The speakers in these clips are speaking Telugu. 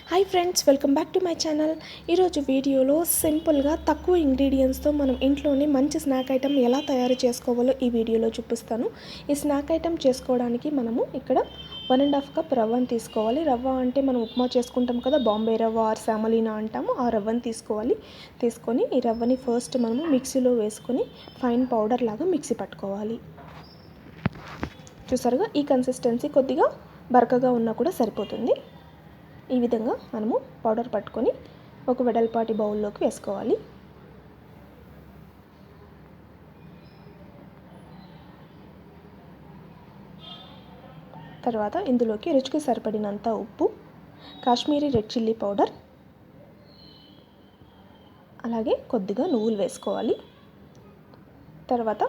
Hi friends, welcome back to my channel. ఈరోజు వీడియోలో సింపుల్గా తక్కువ ఇంగ్రీడియంట్స్తో మనం ఇంట్లోనే మంచి స్నాక్ ఐటెం ఎలా తయారు చేసుకోవాలో ఈ వీడియోలో చూపిస్తాను. ఈ స్నాక్ ఐటెం చేసుకోవడానికి మనము ఇక్కడ 1.5 కప్ రవ్వను తీసుకోవాలి. రవ్వ అంటే మనం ఉప్మా చేసుకుంటాం కదా, బాంబే రవ్వ ఆర్ semolina అంటాము. ఆ రవ్వను తీసుకొని ఈ రవ్వని ఫస్ట్ మనము మిక్సీలో వేసుకొని ఫైన్ పౌడర్ లాగా మిక్సీ పట్టుకోవాలి. చూసారుగా, ఈ కన్సిస్టెన్సీ కొద్దిగా బరకగా ఉన్నా కూడా సరిపోతుంది. ఈ విధంగా మనము పౌడర్ పట్టుకొని ఒక వెడల్పాటి బౌల్లోకి వేసుకోవాలి. తర్వాత ఇందులోకి రుచికి సరిపడినంత ఉప్పు, కాశ్మీరీ రెడ్ చిల్లీ పౌడర్, అలాగే కొద్దిగా నువ్వులు వేసుకోవాలి. తర్వాత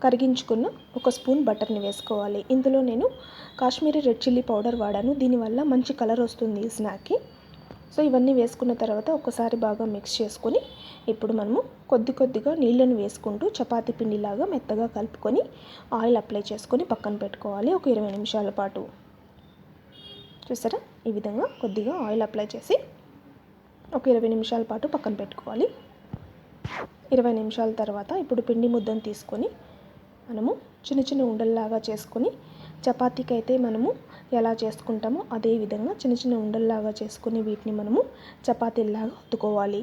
కరిగించుకున్న ఒక స్పూన్ బటర్ని వేసుకోవాలి. ఇందులో నేను కాశ్మీరీ రెడ్ చిల్లీ పౌడర్ వాడాను. దీనివల్ల మంచి కలర్ వస్తుంది ఈ స్నాక్కి. సో ఇవన్నీ వేసుకున్న తర్వాత ఒకసారి బాగా మిక్స్ చేసుకొని ఇప్పుడు మనము కొద్దిగా నీళ్ళని వేసుకుంటూ చపాతీ పిండిలాగా మెత్తగా కలుపుకొని ఆయిల్ అప్లై చేసుకొని పక్కన పెట్టుకోవాలి ఒక 20 నిమిషాల పాటు. చూసారా, ఈ విధంగా కొద్దిగా ఆయిల్ అప్లై చేసి ఒక 20 నిమిషాల పాటు పక్కన పెట్టుకోవాలి. 20 నిమిషాల తర్వాత ఇప్పుడు పిండి ముద్దను తీసుకొని మనము చిన్న ఉండల్లాగా చేసుకొని, చపాతీకి అయితే మనము ఎలా చేసుకుంటామో అదే విధంగా చిన్న ఉండల్లాగా చేసుకొని వీటిని మనము చపాతీలాగా ఒత్తుకోవాలి.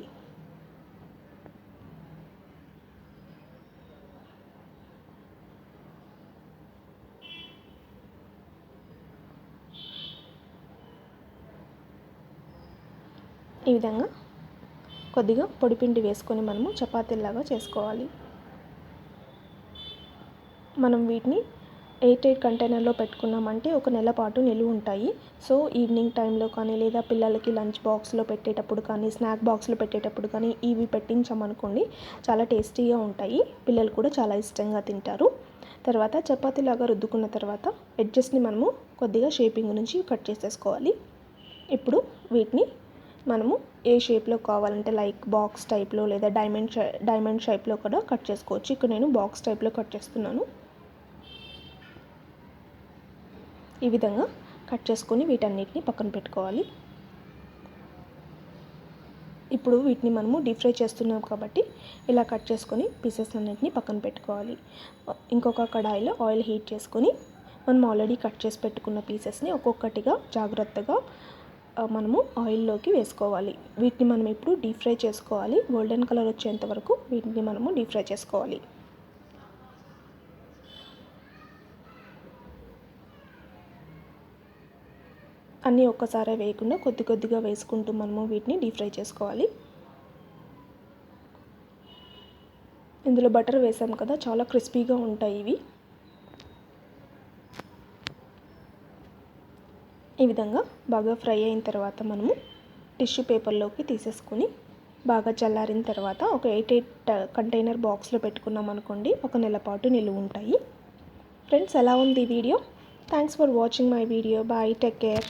ఈ విధంగా కొద్దిగా పొడిపిండి వేసుకొని మనము చపాతీలాగా చేసుకోవాలి. మనం వీటిని ఎయిర్ కంటైనర్లో పెట్టుకున్నామంటే ఒక నెల పాటు నిలువ ఉంటాయి. సో ఈవినింగ్ టైంలో కానీ లేదా పిల్లలకి లంచ్ బాక్స్లో పెట్టేటప్పుడు కానీ స్నాక్ బాక్స్లో పెట్టేటప్పుడు కానీ ఇవి పెట్టించామనుకోండి, చాలా టేస్టీగా ఉంటాయి. పిల్లలు కూడా చాలా ఇష్టంగా తింటారు. తర్వాత చపాతీలాగా రుద్దుకున్న తర్వాత ఎడ్జెస్ని మనము కొద్దిగా షేపింగ్ నుంచి కట్ చేసేసుకోవాలి. ఇప్పుడు వీటిని మనము ఏ షేప్లో కావాలంటే లైక్ బాక్స్ టైప్లో లేదా డైమండ్ షేప్లో కూడా కట్ చేసుకోవచ్చు. ఇక్కడ నేను బాక్స్ టైప్లో కట్ చేస్తున్నాను. ఈ విధంగా కట్ చేసుకొని వీటన్నిటిని పక్కన పెట్టుకోవాలి. ఇప్పుడు వీటిని మనము డీప్ ఫ్రై చేస్తున్నాం కాబట్టి ఇలా కట్ చేసుకొని పీసెస్ అన్నిటిని పక్కన పెట్టుకోవాలి. ఇంకొక కడాయిలో ఆయిల్ హీట్ చేసుకొని మనం ఆల్రెడీ కట్ చేసి పెట్టుకున్న పీసెస్ని ఒక్కొక్కటిగా జాగ్రత్తగా మనము ఆయిల్లోకి వేసుకోవాలి. వీటిని మనం ఇప్పుడు డీప్ ఫ్రై చేసుకోవాలి. గోల్డెన్ కలర్ వచ్చేంత వరకు వీటిని మనము డీప్ ఫ్రై చేసుకోవాలి. అన్నీ ఒక్కసారే వేయకుండా కొద్దిగా వేసుకుంటూ మనము వీటిని డీప్ ఫ్రై చేసుకోవాలి. ఇందులో బటర్ వేసాం కదా, చాలా క్రిస్పీగా ఉంటాయి ఇవి. ఈ విధంగా బాగా ఫ్రై అయిన తర్వాత మనము టిష్యూ పేపర్లోకి తీసేసుకొని బాగా చల్లారిన తర్వాత ఒక 8 కంటైనర్ బాక్స్లో పెట్టుకున్నాం అనుకోండి, ఒక నెల పాటు నిలువ ఉంటాయి. ఫ్రెండ్స్, ఎలా ఉంది ఈ video? Thanks for watching my video. Bye, take care.